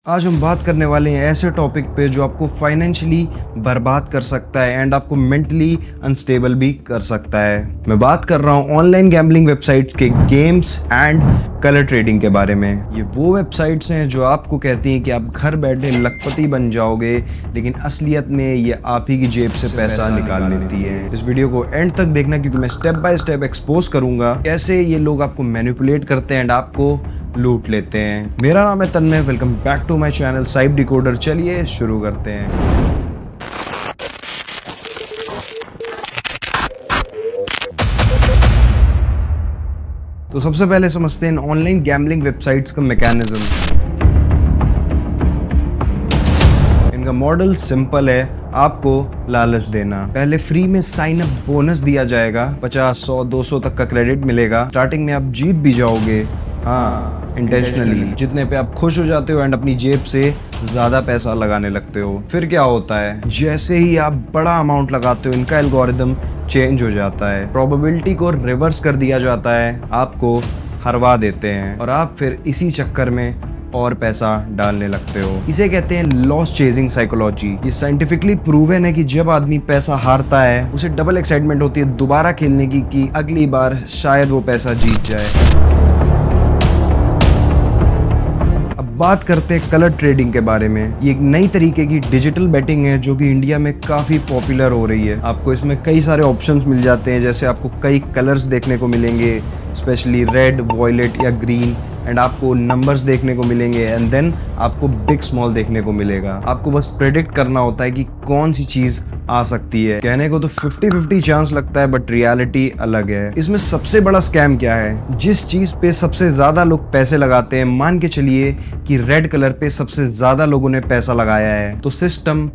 आज हम बात करने वाले हैं ऐसे टॉपिक पे जो आपको फाइनेंशियली बर्बाद कर सकता है एंड आपको मेंटली अनस्टेबल भी कर सकता है। मैं बात कर रहा हूँ ऑनलाइन गैम्बलिंग वेबसाइट्स के गेम्स एंड कलर ट्रेडिंग के बारे में। ये वो वेबसाइट्स हैं जो आपको कहती हैं कि आप घर बैठे लखपति बन जाओगे, लेकिन असलियत में ये आप ही की जेब से पैसा निकाल लेती है। इस वीडियो को एंड तक देखना क्योंकि मैं स्टेप बाय स्टेप एक्सपोज करूंगा कैसे ये लोग आपको मैनिपुलेट करते हैं एंड आपको लूट लेते हैं। मेरा नाम है Tanmay, welcome back to my channel cyber decoder. चलिए शुरू करते हैं। तो सबसे पहले समझते हैं ऑनलाइन गैम्बलिंग वेबसाइट्स का मैकेनिज्म। इनका मॉडल सिंपल है, आपको लालच देना। पहले फ्री में साइन अप बोनस दिया जाएगा, 50, 100, 200 तक का क्रेडिट मिलेगा। स्टार्टिंग में आप जीत भी जाओगे, हाँ इंटेंशनली, जितने पे आप खुश हो जाते हो एंड अपनी जेब से ज्यादा पैसा लगाने लगते हो। फिर क्या होता है, जैसे ही आप बड़ा अमाउंट लगाते हो इनका एल्गोरिदम चेंज हो जाता है, प्रोबेबिलिटी को रिवर्स कर दिया जाता है, आपको हरवा देते हैं और आप फिर इसी चक्कर में और पैसा डालने लगते हो। इसे कहते हैं लॉस चेजिंग साइकोलॉजी। ये साइंटिफिकली प्रूवन है कि जब आदमी पैसा हारता है उसे डबल एक्साइटमेंट होती है दोबारा खेलने की कि अगली बार शायद वो पैसा जीत जाए। बात करते हैं कलर ट्रेडिंग के बारे में। ये एक नई तरीके की डिजिटल बेटिंग है जो कि इंडिया में काफ़ी पॉपुलर हो रही है। आपको इसमें कई सारे ऑप्शंस मिल जाते हैं, जैसे आपको कई कलर्स देखने को मिलेंगे, स्पेशली रेड, वॉयलेट या ग्रीन, एंड आपको नंबर्स देखने को मिलेंगे एंड देन आपको बिग स्मॉल देखने को मिलेगा। आपको बस प्रेडिक्ट करना होता है कि कौन सी चीज़ आ सकती है। कहने को तो 50-50 चांस लगता है, बट रियलिटी अलग है। इसमें सबसे बड़ा स्कैम क्या है, जिस चीज पे सबसे ज्यादा लोग पैसे लगाते हैं, मान के चलिए कि रेड कलर पे सबसे ज्यादा लोगों ने पैसा लगाया है, तो सिस्टम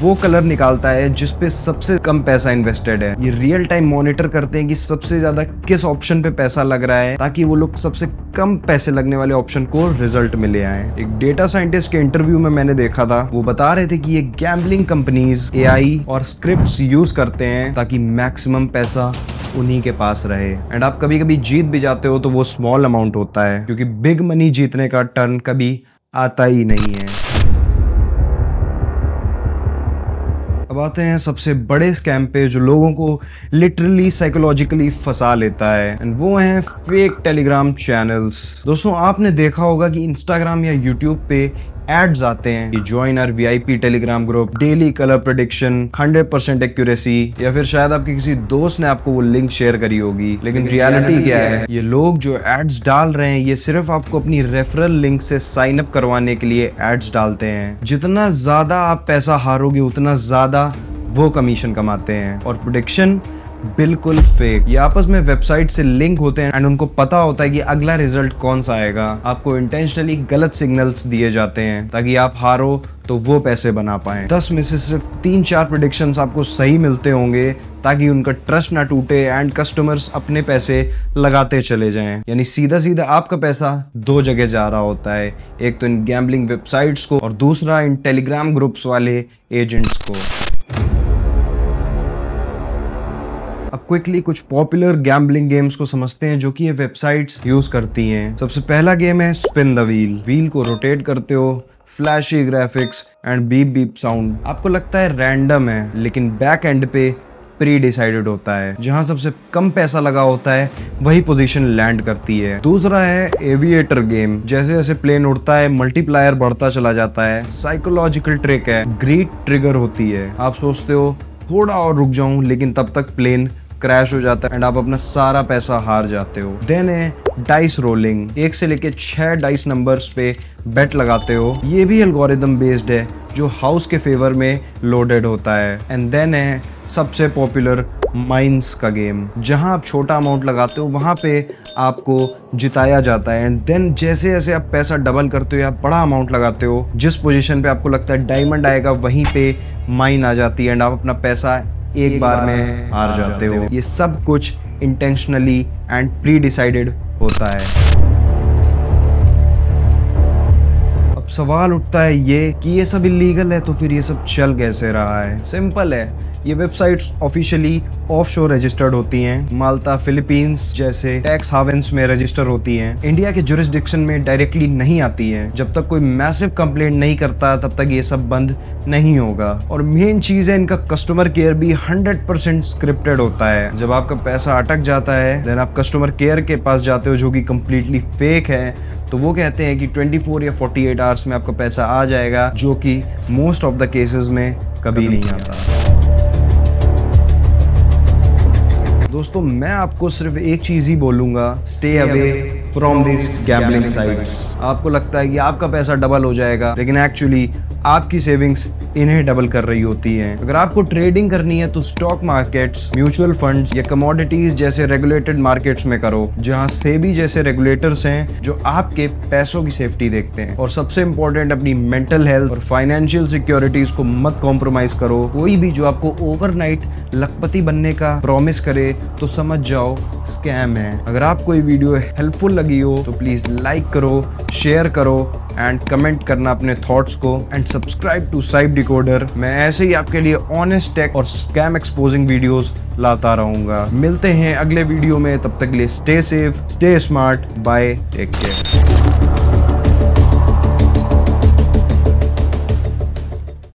वो कलर निकालता है जिस पे सबसे कम पैसा इन्वेस्टेड है। ये रियल टाइम मॉनिटर करते हैं कि सबसे ज्यादा किस ऑप्शन पे पैसा लग रहा है, ताकि वो लोग सबसे कम पैसे लगने वाले ऑप्शन को रिजल्ट में ले आए। एक डेटा साइंटिस्ट के इंटरव्यू में मैंने देखा था, वो बता रहे थे कि ये गैम्बलिंग कंपनीज एआई और स्क्रिप्ट्स यूज करते हैं ताकि मैक्सिमम पैसा उन्हीं के पास रहे। एंड आप कभी कभी जीत भी जाते हो तो वो स्मॉल अमाउंट होता है, क्योंकि बिग मनी जीतने का टर्न कभी आता ही नहीं है। अब आते हैं सबसे बड़े स्कैम पे जो लोगों को लिटरली साइकोलॉजिकली फंसा लेता है, एंड वो हैं फेक टेलीग्राम चैनल्स। दोस्तों आपने देखा होगा कि इंस्टाग्राम या यूट्यूब पे एड्स आते हैं कि join our VIP Telegram group, daily colour prediction, 100% accuracy, या फिर शायद आपके किसी दोस्त ने आपको वो लिंक शेयर करी होगी। लेकिन रियलिटी क्या है, ये लोग जो एड्स डाल रहे हैं ये सिर्फ आपको अपनी रेफरल लिंक से साइन अप करवाने के लिए एड्स डालते हैं। जितना ज्यादा आप पैसा हारोगे उतना ज्यादा वो कमीशन कमाते हैं, और प्रेडिक्शन बिल्कुल फेक। ये आपस में वेबसाइट से लिंक होते हैं एंड उनको पता होता है कि अगला रिजल्ट कौन सा आएगा। आपको इंटेंशनली गलत सिग्नल्स दिए जाते हैं ताकि आप हारो तो वो पैसे बना पाएं। 10 में से सिर्फ 3-4 प्रेडिक्शंस आपको सही मिलते होंगे ताकि उनका ट्रस्ट ना टूटे एंड कस्टमर्स अपने पैसे लगाते चले जाएं। यानी सीधा सीधा आपका पैसा दो जगह जा रहा होता है, एक तो इन गैम्बलिंग वेबसाइट्स को और दूसरा इन टेलीग्राम ग्रुप्स वाले एजेंट्स को। अब क्विकली कुछ पॉपुलर गैम्बलिंग गेम्स को समझते हैं जो कि ये वेबसाइट्स यूज करती हैं। सबसे पहला गेम है स्पिन द व्हील। व्हील को रोटेट करते हो, flashy graphics and beep beep sound. आपको लगता है रैंडम है, लेकिन बैक एंड पे प्री डिसाइडेड होता है। जहां सबसे कम पैसा लगा होता है वही पोजीशन लैंड करती है। दूसरा है एविएटर गेम। जैसे जैसे प्लेन उड़ता है मल्टीप्लायर बढ़ता चला जाता है। साइकोलॉजिकल ट्रिक है, ग्रीड ट्रिगर होती है। आप सोचते हो थोड़ा और रुक जाऊं, लेकिन तब तक प्लेन क्रैश हो जाता है एंड आप अपना सारा पैसा हार जाते हो। देन है डाइस रोलिंग। 1 से लेके 6 डाइस नंबर्स पे बेट लगाते हो। ये भी एल्गोरिदम बेस्ड है जो हाउस के फेवर में लोडेड होता है। एंड देन है सबसे पॉपुलर माइंस का गेम। जहां आप छोटा अमाउंट लगाते हो वहां पे आपको जिताया जाता है, एंड देन जैसे जैसे आप पैसा डबल करते हो या बड़ा अमाउंट लगाते हो, जिस पोजीशन पे आपको लगता है डायमंड आएगा वहीं पे माइन आ जाती है एंड आप अपना पैसा एक बार में हार जाते हो। ये सब कुछ इंटेंशनली एंड प्री डिसाइडेड होता है। अब सवाल उठता है ये कि ये सब इलीगल है तो फिर ये सब चल कैसे रहा है। सिंपल है, ये वेबसाइट्स ऑफिशियली ऑफशोर रजिस्टर्ड होती हैं, माल्टा फिलीपींस जैसे टैक्स हावेंस में रजिस्टर होती हैं, इंडिया के जुरिस्डिक्शन में डायरेक्टली नहीं आती हैं। जब तक कोई मैसिव कंप्लेंट नहीं करता तब तक ये सब बंद नहीं होगा। और मेन चीज है, इनका कस्टमर केयर भी 100% स्क्रिप्टेड होता है। जब आपका पैसा अटक जाता है देन आप कस्टमर केयर के पास जाते हो जो कि कंप्लीटली फेक है, तो वो कहते हैं कि 24 या 48 आवर्स में आपका पैसा आ जाएगा, जो कि मोस्ट ऑफ द केसेस में कभी नहीं आता। दोस्तों मैं आपको सिर्फ एक चीज ही बोलूंगा, stay away from this gambling sites. आपको लगता है कि आपका पैसा डबल हो जाएगा, लेकिन एक्चुअली आपकी सेविंग्स इन्हें डबल कर रही होती हैं। अगर आपको ट्रेडिंग करनी है तो स्टॉक मार्केट्स, म्यूचुअल फंड्स या कमोडिटीज जैसे रेगुलेटेड मार्केट्स में करो, जहां सेबी जैसे रेगुलेटर्स हैं जो आपके पैसों की सेफ्टी देखते हैं। और सबसे इंपॉर्टेंट, अपनी मेंटल हेल्थ और फाइनेंशियल सिक्योरिटीज को मत कॉम्प्रोमाइज करो। कोई भी जो आपको ओवरनाइट लखपति बनने का प्रॉमिस करे तो समझ जाओ स्कैम है। अगर आपको ये वीडियो हेल्पफुल लगी हो तो प्लीज लाइक करो, शेयर करो एंड कमेंट करना अपने थॉट्स को, एंड सब्सक्राइब टू साइब डिकोडर। मैं ऐसे ही आपके लिए ऑनेस्ट टेक और स्कैम एक्सपोजिंग वीडियोस लाता रहूंगा। मिलते हैं अगले वीडियो में, तब तक के लिए stay safe, stay smart, bye, take care.